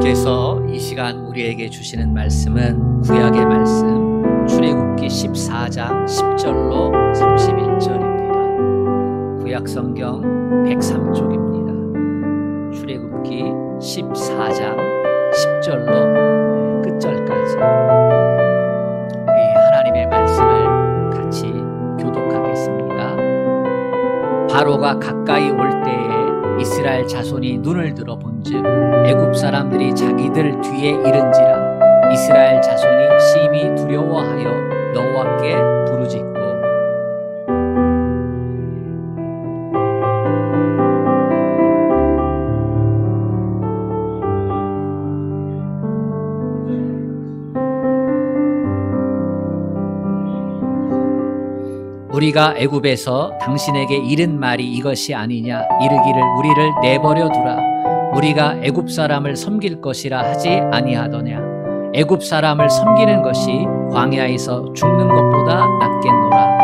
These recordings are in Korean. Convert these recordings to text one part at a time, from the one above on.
하나님께서 이 시간 우리에게 주시는 말씀은 구약의 말씀 출애굽기 14장 10절로 31절입니다. 구약성경 103쪽입니다. 출애굽기 14장 10절로 끝절까지 우리 하나님의 말씀을 같이 교독하겠습니다. 바로가 가까이 올 때에 이스라엘 자손이 눈을 들어 본즉 애굽 사람들이 자기들 뒤에 이른지라 이스라엘 자손이 심히 두려워하여 여호와께 부르짖고 우리가 애굽에서 당신에게 이른 말이 이것이 아니냐 이르기를 우리를 내버려 두라 우리가 애굽 사람을 섬길 것이라 하지 아니하더냐 애굽 사람을 섬기는 것이 광야에서 죽는 것보다 낫겠노라.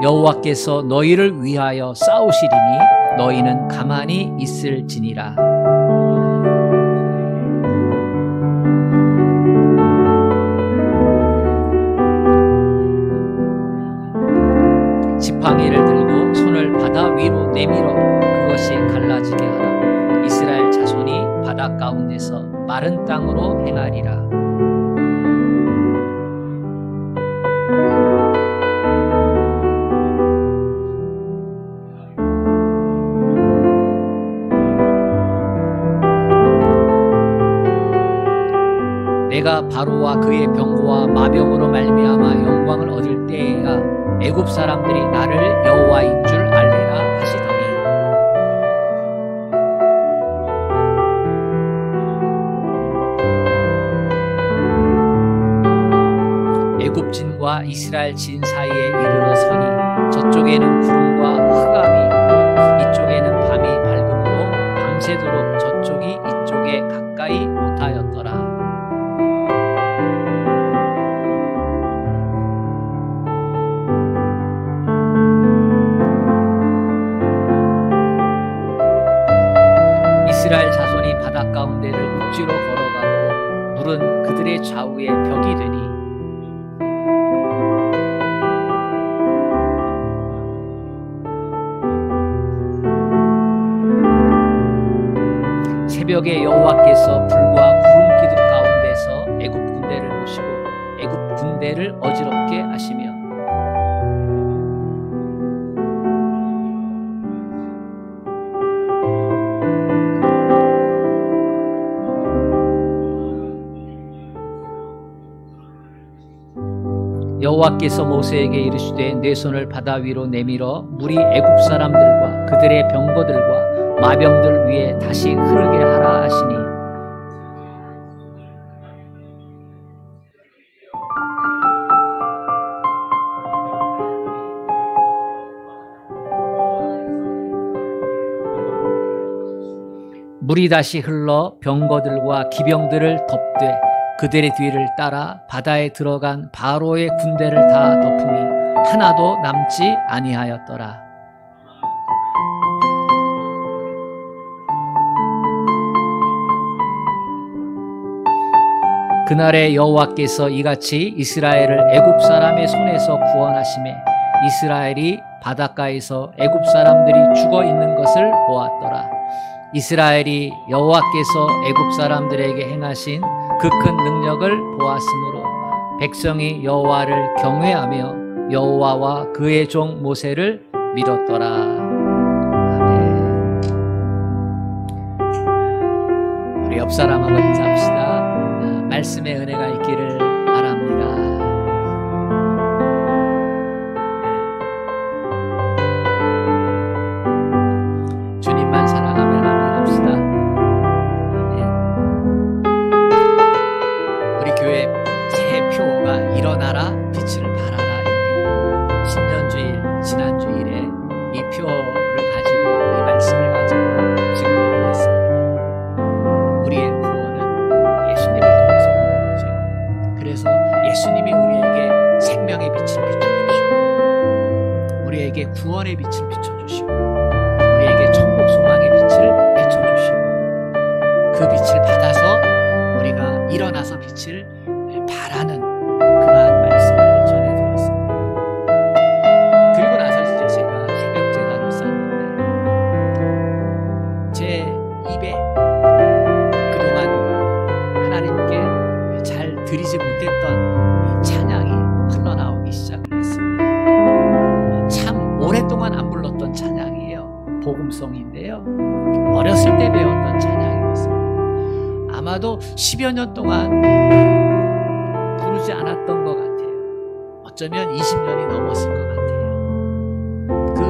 여호와께서 너희를 위하여 싸우시리니 너희는 가만히 있을지니라. 지팡이를 들고 손을 바다 위로 내밀어 그것이 갈라지게 하라. 이스라엘 자손이 바다 가운데서 마른 땅으로 행하리라. 내가 바로와 그의 병거와 마병으로 말미암아 영광을 얻을 때에야 애굽 사람들이 나를 여호와인 줄 알리라 하시더니 애굽진과 이스라엘 진 사이에 이르러 서니 저쪽에는 구름과 흑암이 있고 이쪽에는 밤이 밝음으로 밤새도록 저쪽이 이쪽에 가까이 못하였더라. 이스라엘 자손이 바다 가운데를 육지로 걸어가고 물은 그들의 좌우에 벽이 되니 새벽에 여호와께서 불과 구름 기둥 가운데서 애굽 군대를 보시고 애굽 군대를 어지럽게 하시며 여호와께서 모세에게 이르시되 내 손을 바다 위로 내밀어 물이 애굽 사람들과 그들의 병거들과 마병들 위에 다시 흐르게 하라 하시니 물이 다시 흘러 병거들과 기병들을 덮되 그들의 뒤를 따라 바다에 들어간 바로의 군대를 다 덮으니 하나도 남지 아니하였더라. 그날에 여호와께서 이같이 이스라엘을 애굽 사람의 손에서 구원하시매 이스라엘이 바닷가에서 애굽 사람들이 죽어 있는 것을 보았더라. 이스라엘이 여호와께서 애굽 사람들에게 행하신 그 큰 능력을 보았으므로 백성이 여호와를 경외하며 여호와와 그의 종 모세를 믿었더라. 아멘. 우리 옆 사람하고 인사합시다. 말씀의 은혜가 있기를 바랍니다. 주님만 사랑하면 아멘 합시다. 우리 교회 새 표가 일어나라 빛을 발하라입니다. 신년주일 지난주일에 이 표를 가지고 이 말씀을 가지고 증거를 했습니다. 우리의 구원은 예수님이 우리에게 생명의 빛을 비춰주시고 우리에게 구원의 빛을 비춰주시고 우리에게 천국 소망의 빛을 비춰주시고 그 빛을 받아서 우리가 일어나서 빛을 발하는 그러한 말씀을 전해드렸습니다. 그리고 나서 이제 제가 새벽 제단을 썼는데 제 입에 그동안 하나님께 잘 드리지 못했던 찬양이 흘러나오기 시작을 했습니다. 참 오랫동안 안 불렀던 찬양이에요. 복음송인데요. 어렸을 때 배웠던 찬양이었습니다. 아마도 10여 년 동안 부르지 않았던 것 같아요. 어쩌면 20년이 넘었을 것 같아요. 그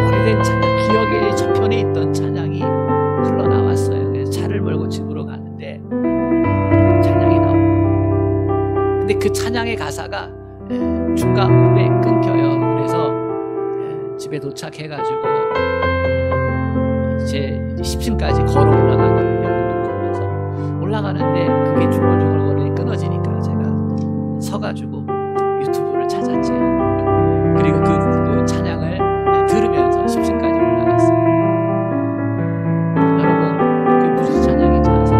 오래된 찬양, 기억의 저편에 있던 찬양이 흘러나왔어요. 그래서 차를 몰고 집으로 가는데 찬양이 나옵니다. 근데 그 찬양의 가사가 중간에 끊겨요. 그래서 집에 도착해가지고 이제 10층까지 걸어 올라가거든요. 무릎 꿇면서 올라가는데 그게 중얼중얼 끊어지니까 제가 서가지고 유튜브를 찾았지요. 그리고 그 찬양을 들으면서 10층까지 올라갔어요. 여러분, 그게 무슨 찬양인지 아세요?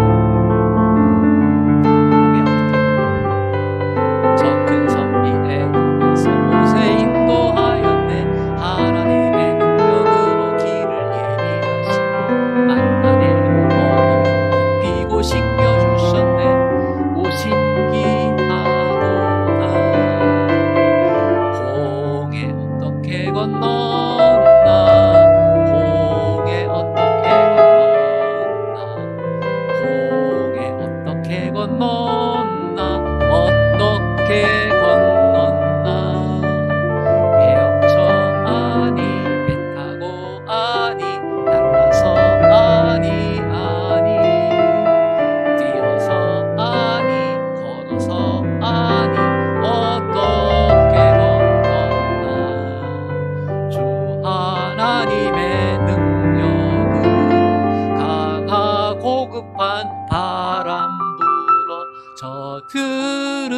저 큰 선 위에 누워서 모세 인도하였네. 하나님의 능력으로 길을 예비하시고 만나 내리고 번호 입히고 신겨주셨네. 오신기하도다. 홍해 어떻게 건넜나. 홍해 어떻게 건넜나. 홍해 어떻게 건넜나. 어떻게 건넜나. 헤엄쳐 아니 배 타고 아니 날라서 아니 뛰어서 아니 걸어서 아니 어떻게 건넜나. 주 하나님의 능력으로 강하고 급한 바람 불어 저들은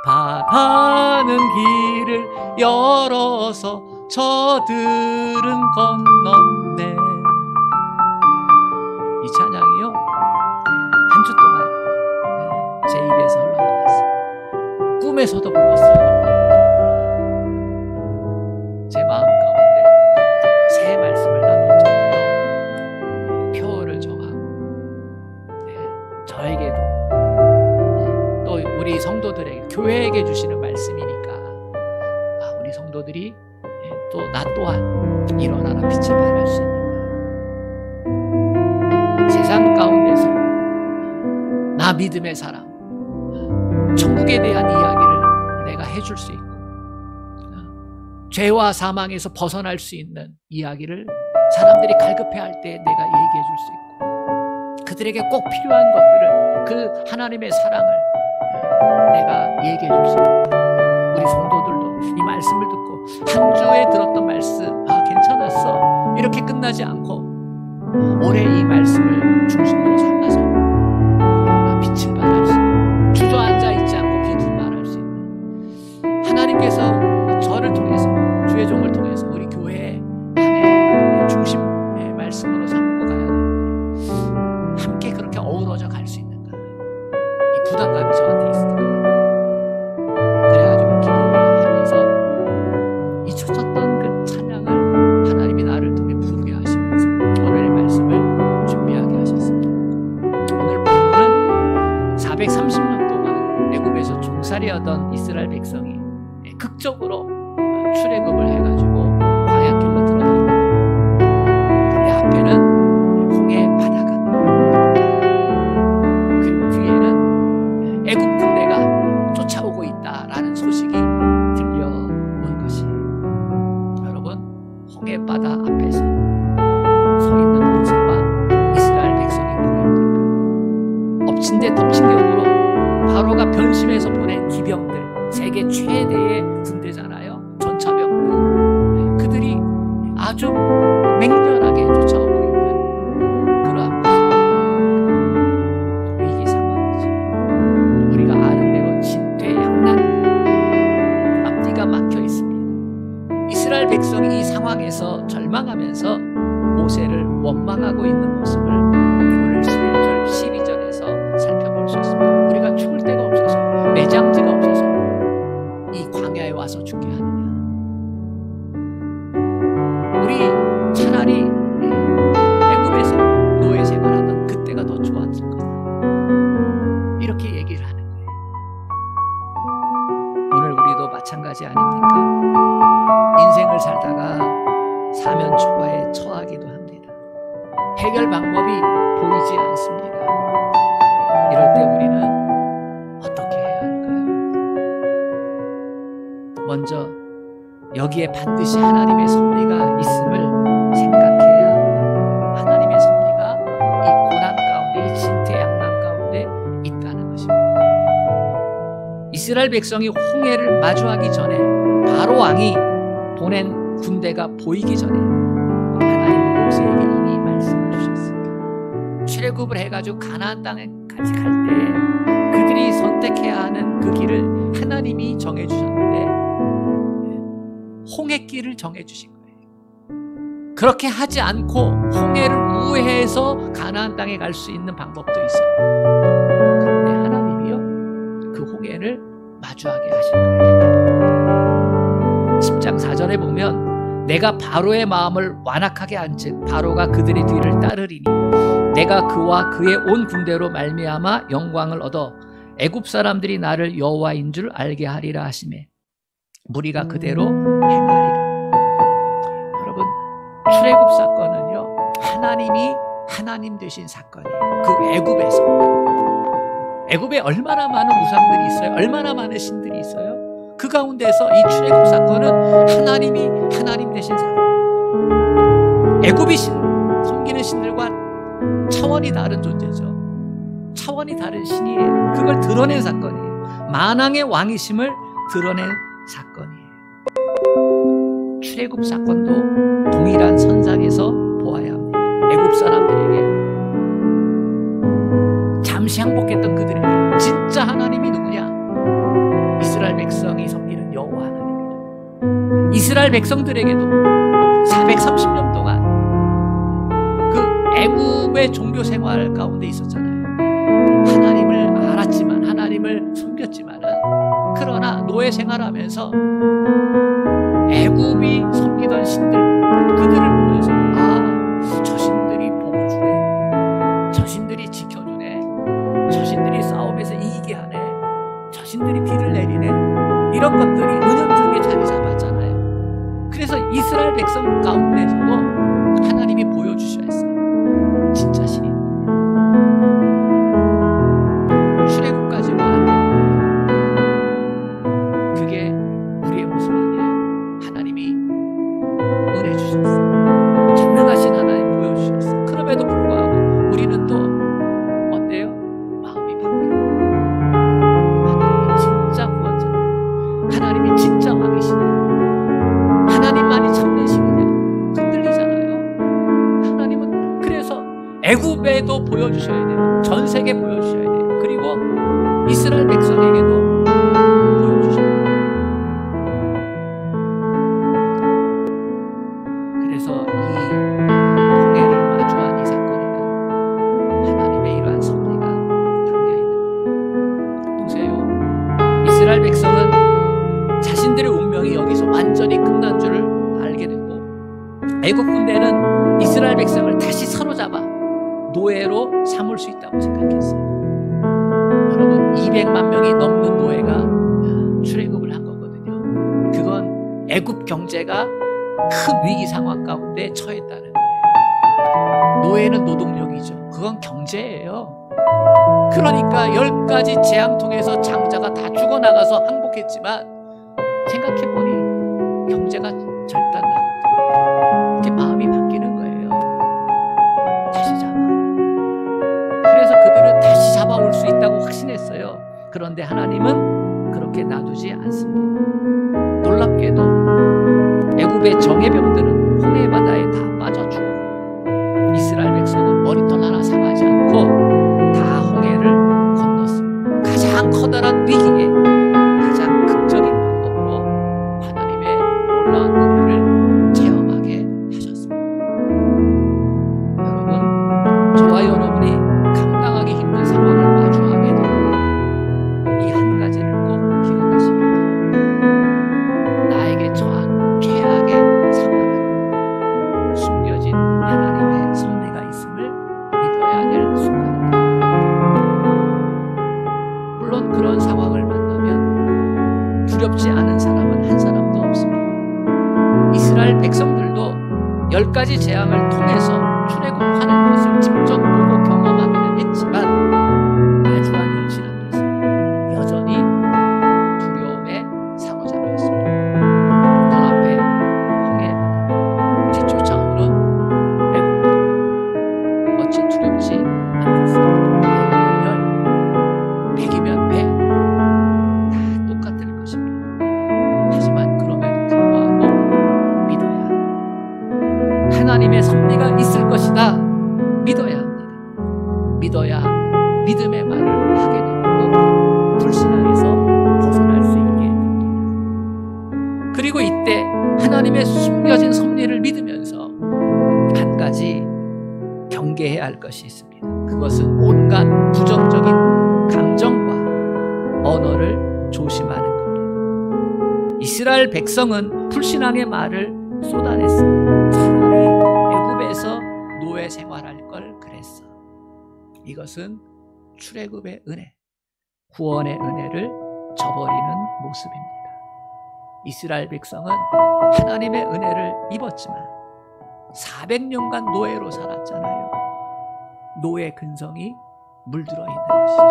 바다는 길을 열어서 저들은 건넜네. 이 찬양이요 한 주 동안 제 입에서 흘러나왔어요. 꿈에서도 불렀어요. 제 마음 가운데 새 말씀을 나눴잖아요. 표어를 정하고 저에게도 또 우리 성도들에게 교회에게 주시는 말씀이니까 우리 성도들이 또 나 또한 일어나라 빛을 발할 수 있는 세상 가운데서 나 믿음의 사람 천국에 대한 이야기를 내가 해줄 수 있고 죄와 사망에서 벗어날 수 있는 이야기를 사람들이 갈급해할 때 내가 얘기해 줄 수 있고 그들에게 꼭 필요한 것들을 그 하나님의 사랑을 내가 얘기해 줄 수 있고 우리 성도들도 이 말씀을 듣고 한 주에 들었던 말씀 괜찮았어 이렇게 끝나지 않고 올해 이 말씀을 중심으로 삼아서 일어나 빛을 발할 수 있는 주저앉아 있지 않고 빛을 발할 수 있는 하나님께서 저를 통해서 주의 종을 통해서 우리 교회의 한 해 중심의 말씀으로 삼고 가야 되는데 함께 그렇게 어우러져 갈 수 있는가 이 부담감이 저한테 있을 거예요. 그래가지고 기도를 하면서 잊혀졌던 그 찬양을 하나님이 나를 통해 부르게 하시면서 오늘의 말씀을 준비하게 하셨습니다. 오늘 본문은 430년 동안 애굽에서 종살이하던 이스라엘 백성이 극적으로 출애굽을 해가지고 광야길로 들어갔는데 근데 앞에는 홍해 바다가 그리고 뒤에는 애굽 군대가 쫓아오고 있다라는 소식이 들려온 것이 여러분 홍해 바다 앞에서 서 있는 모세와 이스라엘 백성이 누구입니까? 엎친 데 덮친 격으로 바로가 변심해서 보낸 기병들 세계 최대의 군대잖아요. 전차병들 그들이 아주 맹렬하게 쫓아오고 있는 그러한 위기 상황이죠. 우리가 아는 대로 진 절망하면서 모세를 원망하고 있는 모습을 오늘 11절 12절에서 살펴볼 수 있습니다. 우리가 죽을 데가 없어서, 매장지가 없어서 이 광야에 와서 죽게 하느냐. 우리 차라리 애굽에서 노예 생활하던 그때가 더 좋았을 거다, 이렇게 얘기를 하는 거예요. 오늘 우리도 마찬가지 아닙니까? 인생을 살다가 사면 초과에 처하기도 합니다. 해결 방법이 보이지 않습니다. 이럴 때 우리는 어떻게 해야 할까요? 먼저 여기에 반드시 하나님의 섭리가 있음을 생각해야 합니다. 하나님의 섭리가 이 고난 가운데, 이 진퇴양난 가운데 있다는 것입니다. 이스라엘 백성이 홍해를 마주하기 전에 바로 왕이 보낸 군대가 보이기 전에 하나님 모세에게 이미 말씀을 주셨습니다. 출애굽을 해가지고 가나안 땅에까지 갈 때 그들이 선택해야 하는 그 길을 하나님이 정해주셨는데 홍해길을 정해주신 거예요. 그렇게 하지 않고 홍해를 우회해서 가나안 땅에 갈 수 있는 방법도 있어요. 그런데 하나님이요, 그 홍해를 마주하게 하신 거예요. 10장 4절에 보면 내가 바로의 마음을 완악하게 한즉 바로가 그들의 뒤를 따르리니 내가 그와 그의 온 군대로 말미암아 영광을 얻어 애굽 사람들이 나를 여호와인 줄 알게 하리라 하시매 무리가 그대로 행하리라. 여러분, 출애굽 사건은요, 하나님이 하나님 되신 사건이에요. 그 애굽에 얼마나 많은 우상들이 있어요? 얼마나 많은 신들이 있어요? 그 가운데서 이 출애굽 사건은 하나님이 하나님 되신 사건. 애굽이 섬기는 신들과 차원이 다른 존재죠. 차원이 다른 신이에요. 그걸 드러낸 사건이에요. 만왕의 왕이심을 드러낸 사건이에요. 출애굽 사건도 동일한 선상에서 보아야 합니다. 애굽 사람들에게 잠시 항복했던 그들은 진짜 하나님이 누구냐? 이스라엘 백성이 섬기는 여호와 하나님이다. 이스라엘 백성들에게도 430년 동안 그 애굽의 종교 생활 가운데 있었잖아요. 하나님을 알았지만, 하나님을 섬겼지만은, 그러나 노예 생활하면서 애굽이 섬기던 신들, 그들을 보면서 저 신들이 복을 주네, 저 신들이 지켜주네, 저 신들이 싸움에서 이기게 하네, 저 신들이 비를 내리네, 이런 것들이 은연중에 자리 잡았잖아요. 그래서 이스라엘 백성 가운데서도 하나님이 보여주셔야 했어요. 진짜 신이 출애굽까지 왔는데 그게 우리의 모습 아니에요. 하나님이 은혜 주셨어요. 전능하신 하나님 보여주셨어요. 그럼에도 불구하고 우리는 또 어때요? 마음이 바뀌어요. 하나님이 진짜 구원자예요. 하나님이 진짜 왕이시네요. 하나님만이 참된 신이냐? 흔들리잖아요. 하나님은 그래서 애굽에도 보여주셔야 돼요. 전 세계 보여주셔야 돼요. 그리고 이스라엘 백성에게도 보여주셔야 돼요. 그래서 이 홍해를 마주한 이 사건에는 하나님의 이러한 섭리가 담겨있는 거예요. 보세요. 이스라엘 백성은 자신들의 운명이 여기서 완전히 끝난 줄을 알게 되고 애굽 군대는 이스라엘 백성을 다시 사로잡아 노예로 삼을 수 있다고 생각했어요. 여러분, 200만 명이 넘는 노예가 출애굽을 한 거거든요. 그건 애굽 경제가 큰 위기 상황 가운데 처했다는 거예요. 노예는 노동력이죠. 그건 경제예요. 그러니까 10가지 재앙 통해서 장자가 다 죽어나가서 항복했지만 생각해보니 경제가 절단나거든요. 이렇게 마음이 바뀌는 거예요. 다시 잡아. 그래서 그들은 다시 잡아올 수 있다고 확신했어요. 그런데 하나님은 그렇게 놔두지 않습니다. 놀랍게도 애굽의 정예병들은 홍해 바다에 다 빠져 죽었고 이스라엘 백성은 머리털 하나 상하지 않고 다 홍해를 건넜습니다. 가장 커다란 위기에 가장 극적인 방법으로 하나님의 놀라운 은혜를 체험하게 하셨습니다. 두렵지 않은 사람은 한 사람도 없습니다. 이스라엘 백성들도 10가지 재앙을 통해서 출애굽하는 것을 직접 보고 경험하기는 했지만 마지막에 지나면서 여전히 두려움에 사로잡혔습니다. 눈앞에 홍해바다, 뒤쫓아오는 애굽, 어찌 두렵지 않겠습니까? 배우면 백이면 배, 다 똑같을 것입니다. 하지만 그럼에도 불구하고 믿어야 합니다. 하나님의 섭리가 있을 것이다. 믿어야 합니다. 믿어야 믿음의 말을 하게 되고 불신앙에서 벗어날 수 있게 됩니다. 그리고 이때 하나님의 숨겨진 섭리를 믿으면서 한 가지 경계해야 할 것이 있습니다. 그것은 온갖 부정적인 감정과 언어를 조심하는 겁니다. 이스라엘 백성은 불신앙의 말을 쏟아냈습니다. 차라리 애굽에서 노예 생활할 걸 그랬어. 이것은 출애굽의 은혜, 구원의 은혜를 저버리는 모습입니다. 이스라엘 백성은 하나님의 은혜를 입었지만 400년간 노예로 살았잖아요. 노예 근성이 물들어 있는 것이죠.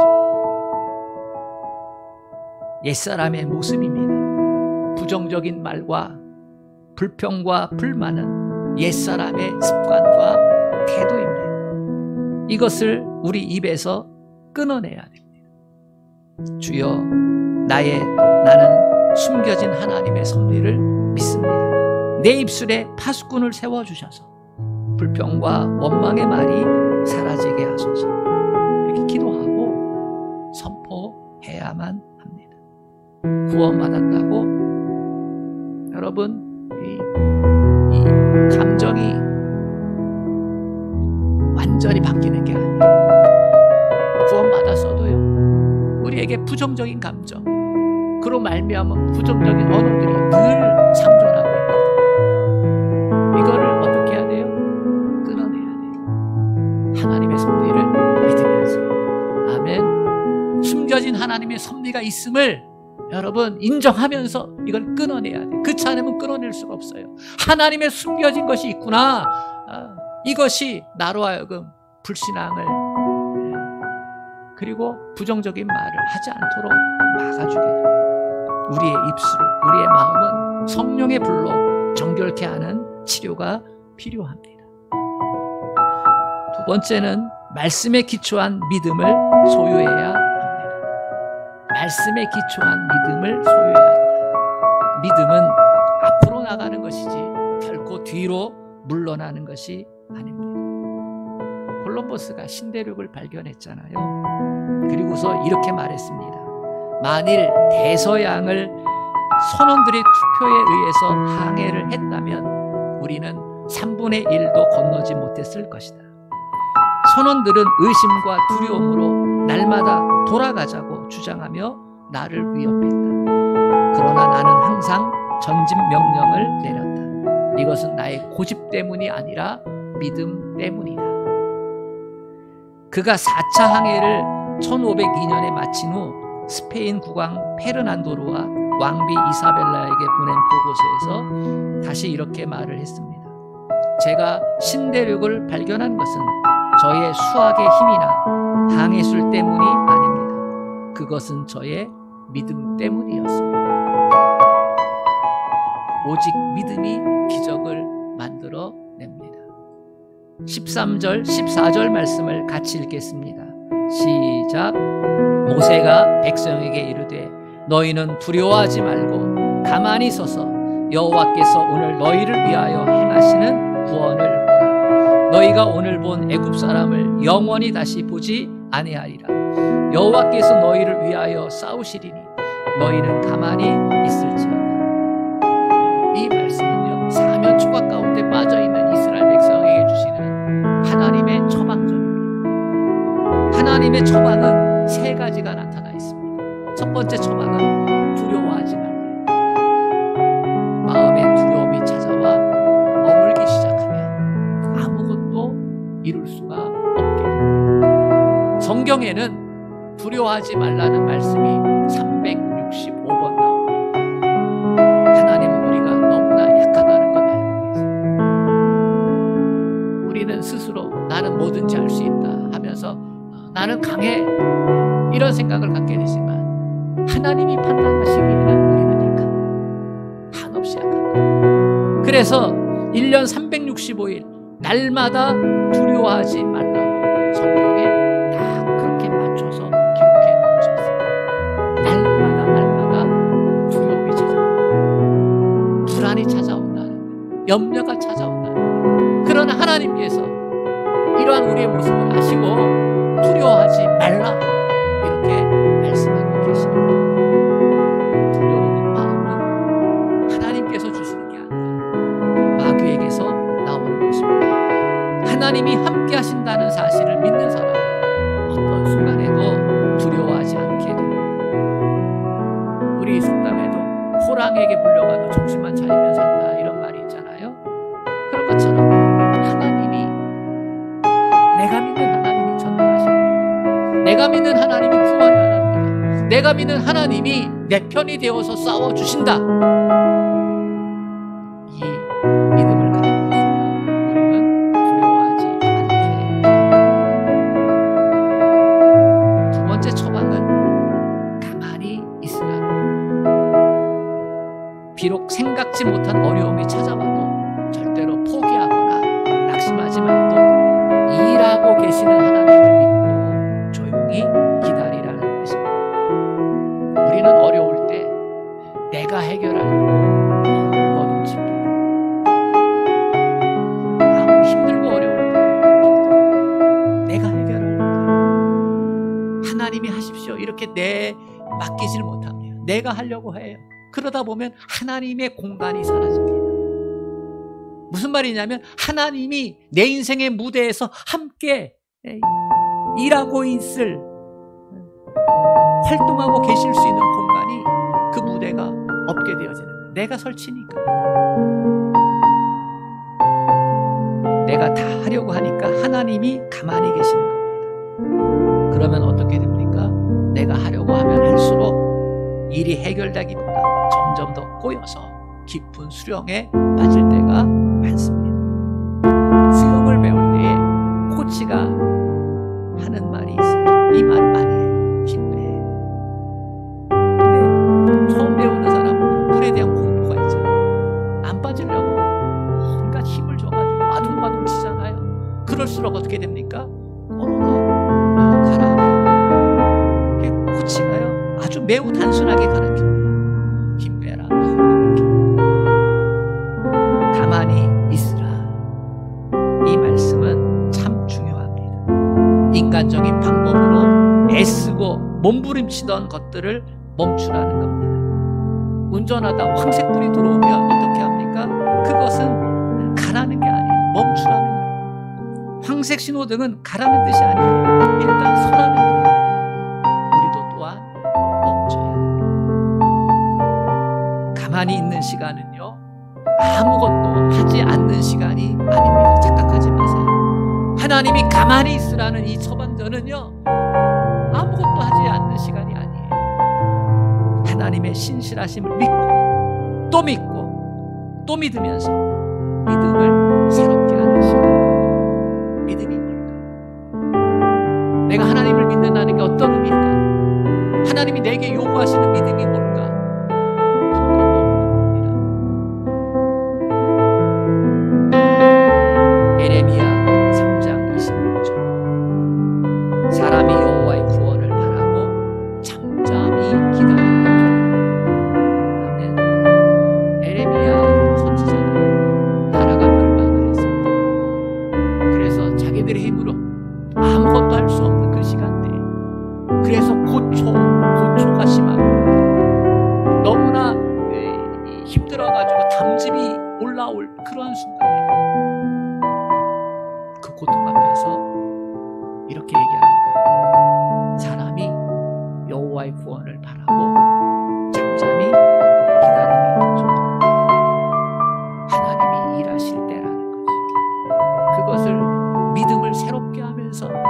옛사람의 모습입니다. 부정적인 말과 불평과 불만은 옛사람의 습관과 태도입니다. 이것을 우리 입에서 끊어내야 됩니다. 주여, 나는 숨겨진 하나님의 섭리를 믿습니다. 내 입술에 파수꾼을 세워주셔서 불평과 원망의 말이 사라지게 하소서. 이렇게 기도하고 선포해야만 합니다. 구원받았다고 여러분 이 감정이 완전히 바뀌는 게 아니에요. 구원받았어도요, 우리에게 부정적인 감정, 그로 말미암은 부정적인 언어들이 늘 상존하고 있거든요. 이거를 어떻게 해야 돼요? 끊어내야 돼요. 하나님의 섭리를 믿으면서. 아멘. 숨겨진 하나님의 섭리가 있음을 여러분 인정하면서 이걸 끊어내야 돼요. 그렇지 않으면 끊어낼 수가 없어요. 하나님의 숨겨진 것이 있구나. 이것이 나로 하여금 불신앙을 그리고 부정적인 말을 하지 않도록 막아주게 됩니다. 우리의 입술을, 우리의 마음은 성령의 불로 정결케 하는 치료가 필요합니다. 두 번째는 말씀에 기초한 믿음을 소유해야 합니다. 말씀에 기초한 믿음을 소유해야 합니다. 믿음은 앞으로 나가는 것이지 결코 뒤로 물러나는 것이 아닙니다. 콜럼버스가 신대륙을 발견했잖아요. 그리고서 이렇게 말했습니다. 만일 대서양을 선원들의 투표에 의해서 항해를 했다면 우리는 3분의 1도 건너지 못했을 것이다. 선원들은 의심과 두려움으로 날마다 돌아가자고 주장하며 나를 위협했다. 그러나 나는 항상 전진 명령을 내렸다. 이것은 나의 고집 때문이 아니라 믿음 때문이다. 그가 4차 항해를 1502년에 마친 후 스페인 국왕 페르난도르와 왕비 이사벨라에게 보낸 보고서에서 다시 이렇게 말을 했습니다. 제가 신대륙을 발견한 것은 저의 수학의 힘이나 항해술 때문이 아닙니다. 그것은 저의 믿음 때문이었습니다. 오직 믿음이 기적을 만들어냅니다. 13절, 14절 말씀을 같이 읽겠습니다. 시작. 모세가 백성에게 이르되 너희는 두려워하지 말고 가만히 서서 여호와께서 오늘 너희를 위하여 행하시는 구원을 보라. 너희가 오늘 본 애굽 사람을 영원히 다시 보지 아니하리라. 여호와께서 너희를 위하여 싸우시리니 너희는 가만히 있을지어다. 이 말씀은요, 사면 초각 가운데 빠져있는 이스라엘 백성에게 주시는 하나님의 처방전입니다. 하나님의 처방은 세 가지가 나타나 있습니다. 첫 번째 처방은 두려워하지 말아요. 마음에 두려움이 찾아와 머물기 시작하면 아무것도 이룰 수가 없게 됩니다. 성경에는 두려워하지 말라는 말씀이 365번 나옵니다. 우리는 스스로 나는 뭐든지 할 수 있다 하면서 나는 강해 이런 생각을 갖게 되지만 하나님이 판단하시기에는 우리는 약합니다. 한없이 약합니다. 그래서 1년 365일 날마다 두려워하지 말라고 성경에 딱 그렇게 맞춰서 기록해 놓으셨어요. 날마다 두려움이 찾아온다. 불안이 찾아온다는, 염려가 찾아온다는. 그러나 하나님께서 이러한 우리의 모습을 아시고 두려워하지 말라 이렇게 말씀하고 계십니다. 두려운 마음은 하나님께서 주시는 게 아니라 마귀에게서 나오는 것입니다. 하나님이 함께 하신다는 사실을 믿는 사람은 어떤 순간에도 두려워하지 않게 됩니다. 우리 속담에도 호랑이에게 물려가도 정신만 차리면 산다 이런 말이 있잖아요. 그런 것처럼 하나님이, 내가 믿는 하나님이 전능하십니다. 내가 믿는 하나님이 구원의 하나님입니다. 내가 믿는 하나님이 내 편이 되어서 싸워주신다. 이 믿음을 가지고 있으면 우리는 두려워하지 않게 됩니다. 두 번째 처방은 가만히 있으라는 거예요. 비록 생각지 못한 어려움이 찾아와도 절대로 포기하거나 낙심하지 말고 일하고 계시는 하나님을 믿고 조용히 기다리라는 것입니다. 우리는 어려울 때 내가 해결하려고 버둥칩니다. 아무 힘들고 어려울 때 내가 해결하려고 하나님이 하십시오 이렇게 맡기질 못합니다. 내가 하려고 해요. 그러다 보면 하나님의 공간이 사라집니다. 무슨 말이냐면 하나님이 내 인생의 무대에서 함께 일하고 있을, 활동하고 계실 수 있는 공간이, 그 무대가 없게 되어지는 거예요. 내가 설치니까, 내가 다 하려고 하니까 하나님이 가만히 계시는 겁니다. 그러면 어떻게 됩니까? 내가 하려고 하면 할수록 일이 해결되기보다 점점 더 꼬여서 깊은 수렁에 빠질 때가 많습니다. 수영을 배울 때에 코치가 하는 말이 있어요. 이 말 많이 해요. 힘내. 근데 처음 배우는 사람은 물에 대한 공포가 있잖아요. 안 빠지려고 온갖 힘을 줘가지고 아둥바둥 치잖아요. 그럴수록 어떻게 됩니까? 오로로 가라. 코치가요 아주 매우 단순하게 가르칩니다. 힘내라. 가만히 있으라. 이 말씀은 참 중요합니다. 인간적인 방법으로 애쓰고 몸부림치던 것들을 멈추라는 겁니다. 운전하다 황색불이 들어오면 어떻게 합니까? 그것은 가라는 게 아니에요. 멈추라는 거예요. 황색 신호등은 가라는 뜻이 아닙니다. 일단 서라는 거예요. 우리도 또한 멈춰야 됩니다. 가만히 있는 시간은요 아무것도 하지 않는 시간이 아닙니다. 착각하지 마세요. 하나님이 가만히 있으라는 이 처방전은요 아무것도 하지 않는 시간이 아니에요. 하나님의 신실하심을 믿고 또 믿고 또 믿으면서 믿음을 새롭게 하는 시간. 믿음이 뭘까? 내가 하나님을 믿는다는 게 어떤 의미일까? 하나님이 내게 요구하시는 믿음이 뭘까? 에레미야 3장 26절 사람이 여호와의 구원을 바라고 잠잠히 기다린다. 아멘. 에레미야 선지자는 나라가 멸망을 했습니다. 그래서 자기들의 힘으로 아무것도 할 수 없는 그 시간대에, 그래서 고초가 심하고 너무나 힘들어가지고 담즙이 올라올 그런 순간에 그 고통 앞에서 이렇게 얘기하는 거예요. 사람이 여호와의 구원을 바라고 잠잠히 기다림이 좋다. 하나님이 일하실 때라는 거죠. 그것을 믿음을 새롭게 하면서 기다려야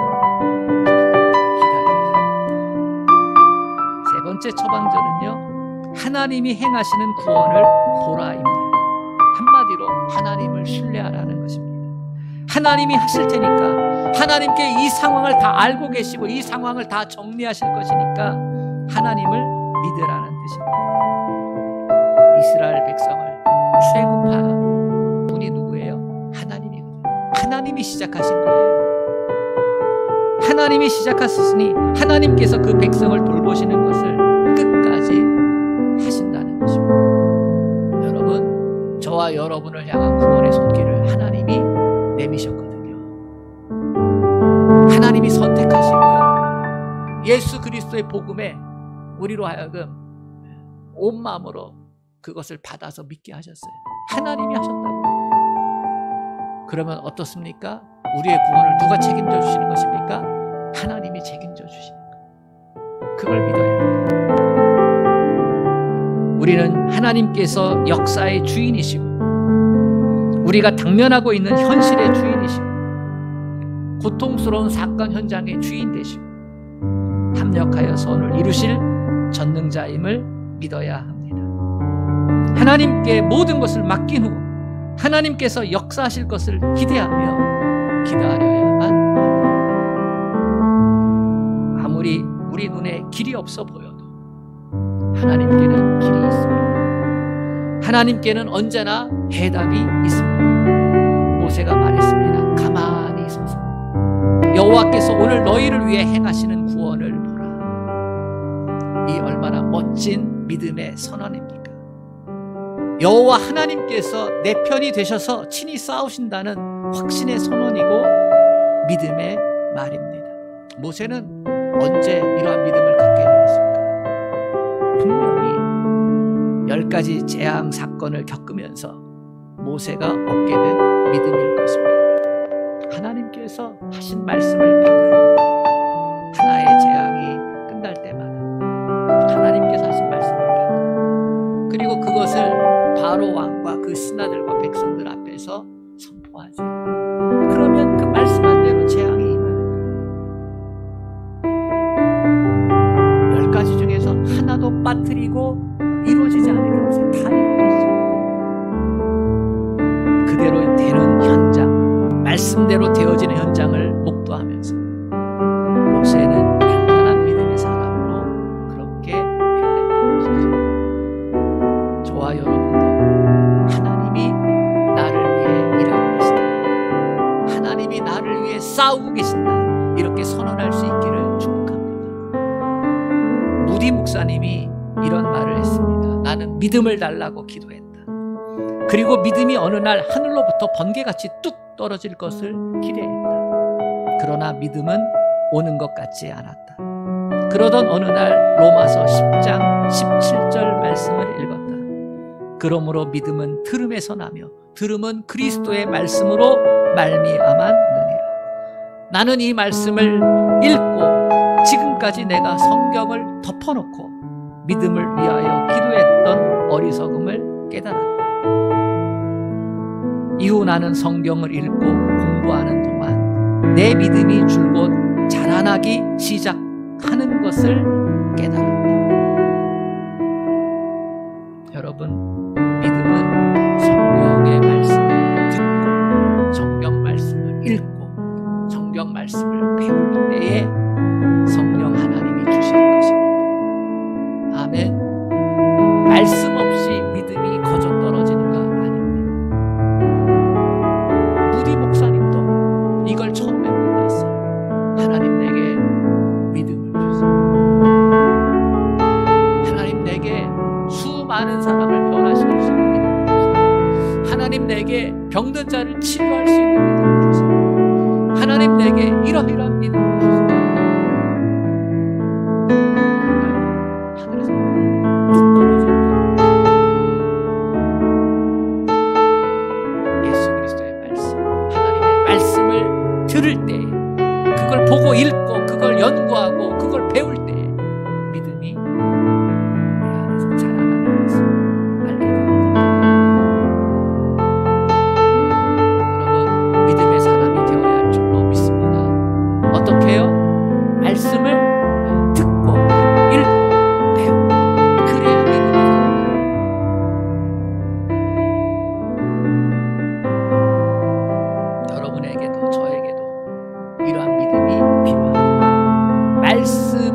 합니다. 세 번째 처방전은요 하나님이 행하시는 구원을 보라입니다. 한마디로 하나님을 신뢰하라는 것입니다. 하나님이 하실 테니까, 하나님께 이 상황을 다 알고 계시고 이 상황을 다 정리하실 것이니까 하나님을 믿으라는 뜻입니다. 이스라엘 백성을 출애굽한 분이 누구예요? 하나님이거든요. 하나님이 시작하신 거예요. 하나님이 시작하셨으니 하나님께서 그 백성을 돌보시는 것을 끝까지 하신다는 것입니다. 여러분, 저와 여러분을 향한 구원의 손길을 하나님이 내미셨거든요. 하나님이 선택하시고요, 예수 그리스도의 복음에 우리로 하여금 온 마음으로 그것을 받아서 믿게 하셨어요. 하나님이 하셨다고요. 그러면 어떻습니까? 우리의 구원을 누가 책임져 주시는 것입니까? 하나님이 책임져 주시는 것. 그걸 믿어야 합니다. 우리는 하나님께서 역사의 주인이시고 우리가 당면하고 있는 현실의 주인이시고 고통스러운 사건 현장의 주인 되시고 합력하여 선을 이루실 전능자임을 믿어야 합니다. 하나님께 모든 것을 맡긴 후 하나님께서 역사하실 것을 기대하며 기다려야만 합니다. 아무리 우리 눈에 길이 없어 보여도 하나님께는 길이 있습니다. 하나님께는 언제나 해답이 있습니다. 모세가 말했습니다. 가만히 서서 여호와께서 오늘 너희를 위해 행하시는 구원을 보라. 이 얼마나 멋진 믿음의 선언입니까? 여호와 하나님께서 내 편이 되셔서 친히 싸우신다는 확신의 선언이고 믿음의 말입니다. 모세는 언제 이러한 믿음을 갖게 되었습니까? 분명히 10가지 재앙 사건을 겪으면서 모세가 얻게 된 믿음일 것입니다. 하나님께서 하신 말씀을 받아 하나의 재앙이 끝날 때마다 하나님께서 하신 말씀을 받아 그리고 그것을 바로 왕과 그 신하들과 백성들 앞에서 선포하지. 그러면 그 말씀한 대로 재앙이 임하는 거예요. 10가지 중에서 하나도 빠뜨리고 이루어지지 않은 것을 다 이루어졌어요. 그대로 되는 현장, 말씀대로 되어지는 현장을 목도하면서 모세는 단단한 믿음의 사람으로 그렇게 변했던 것이죠. 저와 여러분도 하나님이 나를 위해 일하고 계신다, 하나님이 나를 위해 싸우고 계신다, 이렇게 선언할 수 있기를 축복합니다. 무디 목사님이 이런 말을 했습니다. 나는 믿음을 달라고 기도했다. 그리고 믿음이 어느 날 하늘로부터 번개같이 뚝 떨어질 것을 기대했다. 그러나 믿음은 오는 것 같지 않았다. 그러던 어느 날 로마서 10장 17절 말씀을 읽었다. 그러므로 믿음은 들음에서 나며 들음은 그리스도의 말씀으로 말미암았느니라. 나는 이 말씀을 읽고 지금까지 내가 성경을 덮어놓고 믿음을 위하여 기도했던 어리석음을 깨달았다. 이후 나는 성경을 읽고 공부하는 동안 내 믿음이 줄곧 자라나기 시작하는 것을 깨달았다. 여러분, 믿음은 성경의 말씀을 듣고 성경 말씀을 읽고 성경 말씀을 배울 때에 성령 하나님이 주시는 것입니다. 아멘. 말씀 없이 믿음이 거저 떨어지는 거 아닙니다. 무디 목사님도 이걸 처음에 몰랐어요. 하나님 내게 믿음을 주세요. 하나님 내게 수많은 사람을 변화시킬 수 있는 믿음을 주세요. 하나님 내게 병든 자를 치료할 수 있는 믿음을 주세요. 하나님 내게 이러이러한 믿음을 주세요. 하늘에서 뚝 떨어지는 예수 그리스도의 말씀, 하나님의 말씀을 들을 때, 그걸 보고 읽고 그걸 연구하고 그걸 배울 때 믿음이 우리 안에서 자라나는 것을 알게 됩니다. 여러분, 믿음의 사람이 되어야 할 줄로 믿습니다.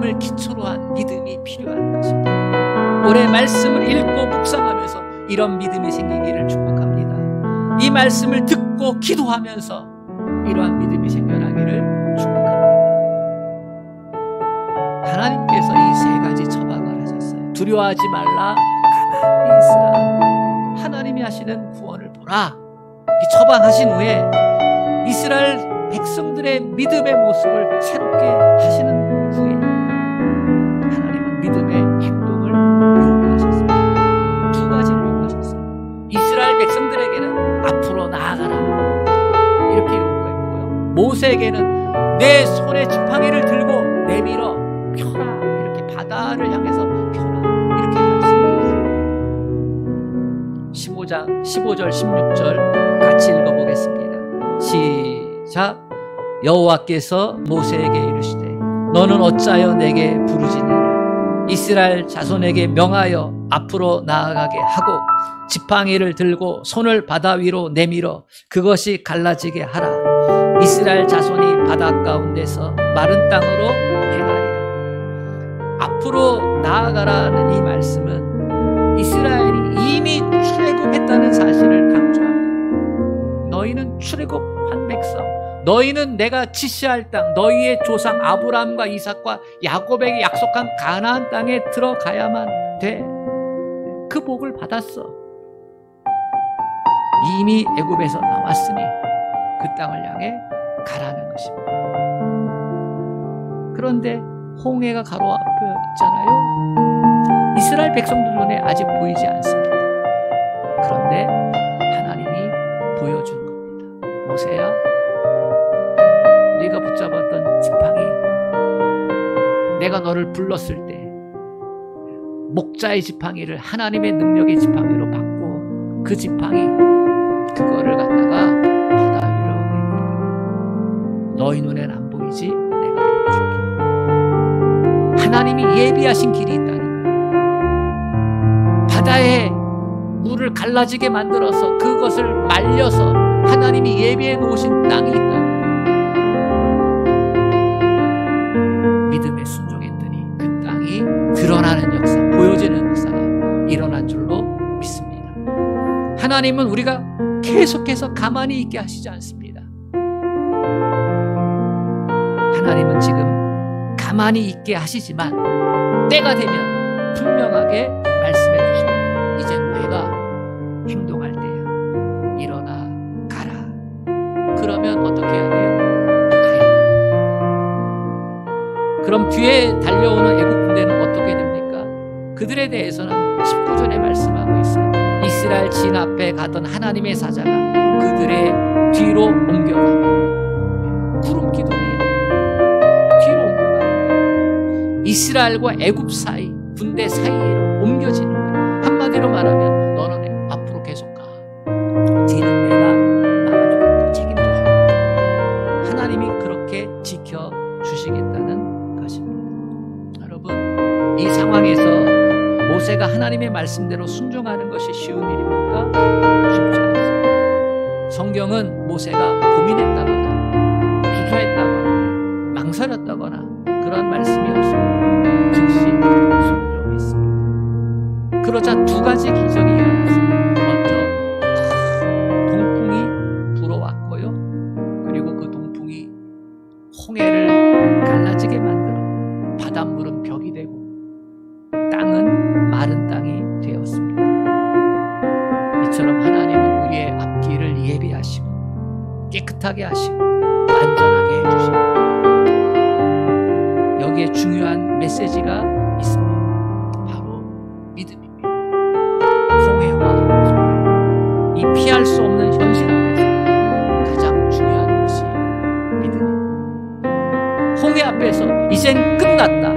말씀을 기초로 한 믿음이 필요한 것입니다. 올해 말씀을 읽고 묵상하면서 이런 믿음이 생기기를 축복합니다. 이 말씀을 듣고 기도하면서 이러한 믿음이 생겨나기를 축복합니다. 하나님께서 이 세 가지 처방을 하셨어요. 두려워하지 말라, 가만히 있으라, 하나님이 하시는 구원을 보라. 이 처방하신 후에 이스라엘 백성들의 믿음의 모습을 새롭게 하시는 후에 하나님은 믿음의 행동을 요구하셨습니다. 두 가지를 요구하셨어요. 이스라엘 백성들에게는 앞으로 나아가라 이렇게 요구했고요, 모세에게는 내 손에 지팡이를 들고 내밀어 펴라, 이렇게 바다를 향해서 펴라, 이렇게 말씀하셨어요. 15절 16절 같이 읽어보겠습니다. 시작. 여호와께서 모세에게 이르시되 너는 어찌하여 내게 부르짖느냐. 이스라엘 자손에게 명하여 앞으로 나아가게 하고 지팡이를 들고 손을 바다 위로 내밀어 그것이 갈라지게 하라. 이스라엘 자손이 바다 가운데서 마른 땅으로 행하리라. 앞으로 나아가라는 이 말씀은 이스라엘이 이미 출애굽했다는 사실을 강조합니다. 너희는 출애굽한 백성, 너희는 내가 지시할 땅, 너희의 조상 아브라함과 이삭과 야곱에게 약속한 가나안 땅에 들어가야만 돼. 그 복을 받았어. 이미 애굽에서 나왔으니 그 땅을 향해 가라는 것입니다. 그런데 홍해가 가로 앞에 있잖아요. 이스라엘 백성들 눈에 아직 보이지 않습니다. 그런데 하나님이 보여준 겁니다. 모세야, 네가 붙잡았던 지팡이, 내가 너를 불렀을 때 목자의 지팡이를 하나님의 능력의 지팡이로 바꿔 그 지팡이, 그거를 갖다가 바다 위로 내밀어. 너희 눈엔 안 보이지? 내가 보여줄게. 하나님이 예비하신 길이 있다는 거예요. 바다에 물을 갈라지게 만들어서 그것을 말려서 하나님이 예비해 놓으신 땅이 있다는 거예요. 믿음에 순종했더니 그 땅이 드러나는 역사, 보여지는 역사가 일어난 줄로 믿습니다. 하나님은 우리가 계속해서 가만히 있게 하시지 않습니다. 하나님은 지금 가만히 있게 하시지만 때가 되면 분명하게 말씀해 주십니다. 이젠 내가 행동할 때야. 일어나 가라. 그러면 어떻게 해야 돼요? 가야 돼요. 그럼 뒤에 달려오는 애국 군대는 어떻게 됩니까? 그들에 대해서는 19절에 말씀하고 있어요. 이스라엘 진 앞에 가던 하나님의 사자가 그들의 뒤로 옮겨가며, 구름 기둥이에요. 뒤로 옮겨가며 이스라엘과 애굽 사이, 군대 사이로 옮겨지는 거예요. 한마디로 말하면 너는 앞으로 계속 가. 뒤는 내가 막아주겠다, 책임져주겠다. 하나님이 그렇게 지켜주시겠다는 것입니다. 여러분, 이 상황에서 모세가 하나님의 말씀대로 순종하는 것이 쉬운 일입니까? 쉽지 않습니다. 성경은 모세가 고민했다거나 기도했다거나 망설였다거나 그런 말씀이 없습니다. 즉시 순종했습니다. 그러자 두 가지 기적이 일어났습니다. 먼저 동풍이 불어왔고요, 그리고 그 동풍이 홍해를 갈라지게 만들어 바닷물은 벽이 되고 땅은 마른 땅이 되었습니다. 이처럼 하나님은 우리의 앞길을 예비하시고 깨끗하게 하시고 안전하게 해주십니다. 여기에 중요한 메시지가 있습니다. 바로 믿음입니다. 홍해와 이 피할 수 없는 현실 앞에서 가장 중요한 것이 믿음입니다. 홍해 앞에서 이젠 끝났다,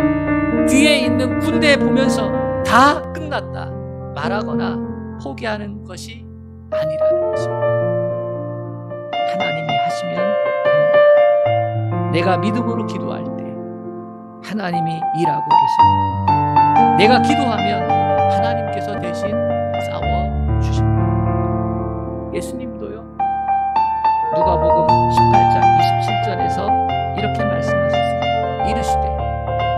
뒤에 있는 군대 보면서 다 끝났다 말하거나 포기하는 것이 아니라는 것입니다. 하나님이 하시면 됩니다. 내가 믿음으로 기도할 때 하나님이 일하고 계십니다. 내가 기도하면 하나님께서 대신 싸워주십니다. 예수님도요, 누가복음 18장 27절에서 이렇게 말씀하셨습니다. 이르시되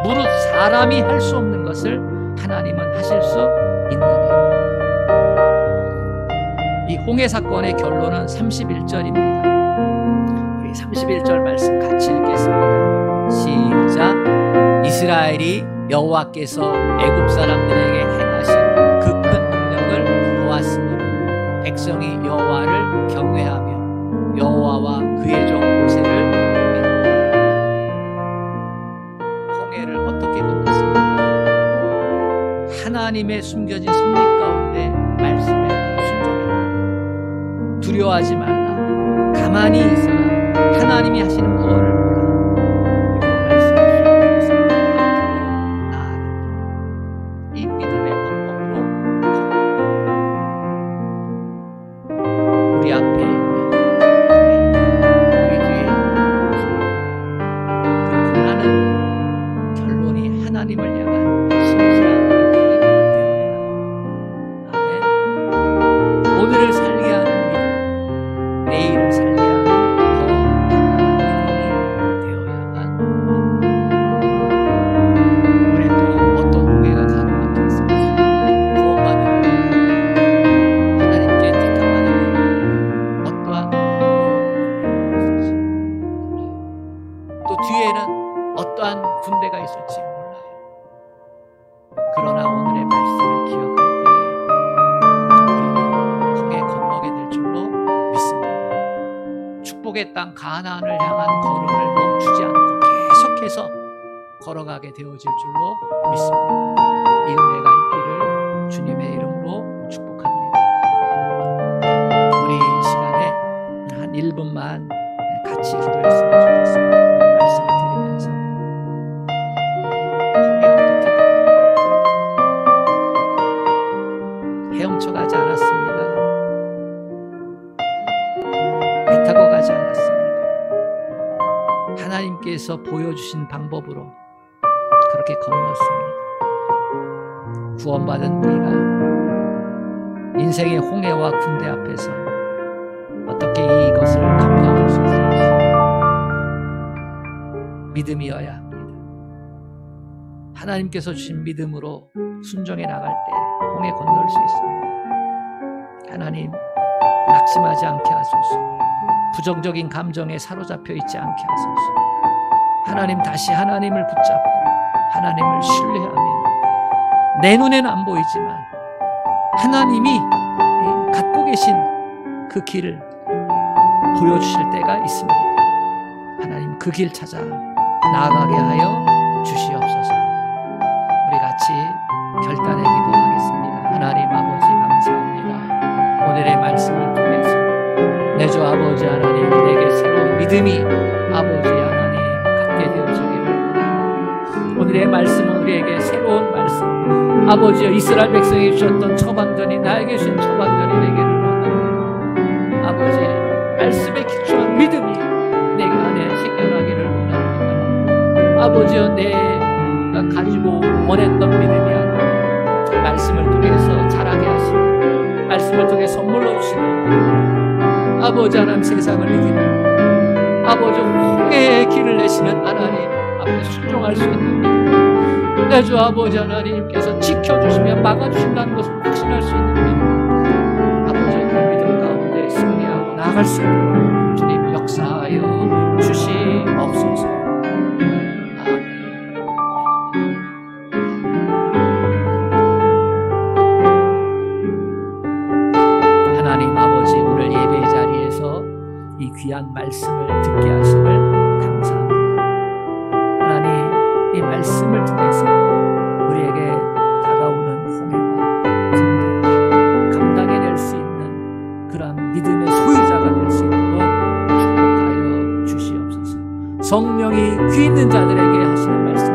무릇 사람이 할 수 없는 것을 하나님은 하실 수 있느니라. 이 홍해 사건의 결론은 31절입니다. 우리 31절 말씀 같이 읽겠습니다. 시작. 이스라엘이 여호와께서 애굽 사람들에게 행하신 그 큰 능력을 보았으므로 백성이 여호와를 경외하며 여호와와 그의 종 모세를 믿었다. 홍해를 어떻게 건넜습니까? 하나님의 숨겨진 섭리 가운데 말씀에 순종했다. 두려워하지 말라. 가만히 있어라. 하나님이 하시는 구원을 보라. 그리고 말씀을 순종해서 앞으로 나아가라. 이 믿음의 방법으로 우리 앞에 있는 우리 뒤에 있는 그 고난은 결론이 하나님을 향한 신실한 믿음이 되어야 합니다. 아멘. 오늘을 살게 하는 믿음, 내일을 살게 하는 더 강한 믿음이 되어야만 합니다. 올해도 어떤 홍해가 가는 것도 있습니다. 구원받은 것, 하나님께 택함받은 것, 어떠한 홍해가 있을지 몰라요. 또 뒤에는 어떠한 군대가 있을지 몰라요. 그러나 오늘의 말씀을 기억할 때에 우리는 홍해 건너게 될 줄로 믿습니다. 축복의 땅 가나안을 향한 걸음을 멈추지 않고 계속해서 걸어가게 되어질 줄로 믿습니다. 이 은혜가 있기를 주님의 이름으로 축복합니다. 우리 이 시간에 한 1분만 같이 기도했으면 좋겠습니다. 말씀을 드리면서 홍해 어떻게 헤엄쳐 가지 않았습니다. 배 타고 가지 않았습니다. 하나님께서 보여주신 방법으로 그렇게 건넜습니다. 구원받은 우리가 인생의 홍해와 군대 앞에서 어떻게 이것을 감당할 수 있을지 믿음이어야 합니다. 하나님께서 주신 믿음으로 순종해 나갈 때 홍해 건널 수 있습니다. 하나님, 낙심하지 않게 하소서. 부정적인 감정에 사로잡혀 있지 않게 하소서. 하나님, 다시 하나님을 붙잡고 하나님을 신뢰하며 내 눈에는 안 보이지만 하나님이 갖고 계신 그 길을 보여주실 때가 있습니다. 하나님, 그 길 찾아 나아가게 하여 주시옵소서. 우리 같이 결단의 기도하겠습니다. 하나님 아버지, 감사합니다. 오늘의 말씀을 통해서 내 주 아버지 하나님, 내게 새로운 믿음이 아버지 하나님 갖게 되어지기를 원합니다. 오늘의 말씀은 우리에게 새로운 말씀, 아버지여 이스라엘 백성에게 주셨던 처방전이 나에게 주신 처방전이 되기를 원합니다. 아버지, 말씀에 기초한 믿음이 내가 안에 생겨나기를 원합니다. 아버지여, 내가 가지고 원했던 믿음이 아니라 말씀을 통해서 자라게 하시고 말씀을 통해 선물로 주시는 아버지 하나님, 세상을 이기는 아버지 홍해의 길을 내시는 하나님 앞에 순종할 수 있는 믿음, 내 주 아버지 하나님께서 지켜주시며 막아주신다는 것을 확신할 수 있는 믿음, 아버지의 그 믿음 가운데 승리하고 나아갈 수 있는 주님 역사하여 주시옵소서. 하나님 아버지, 오늘 예배 자리에서 이 귀한 말씀을 듣게 하심을 감사합니다. 하나님, 이 말씀을 통해서 우리에게 다가오는 홍해와 군대 감당해낼 수 있는 그러한 믿음의 소유자가 될 수 있도록 축복하여 주시옵소서. 성령이 귀 있는 자들에게 하시는 말씀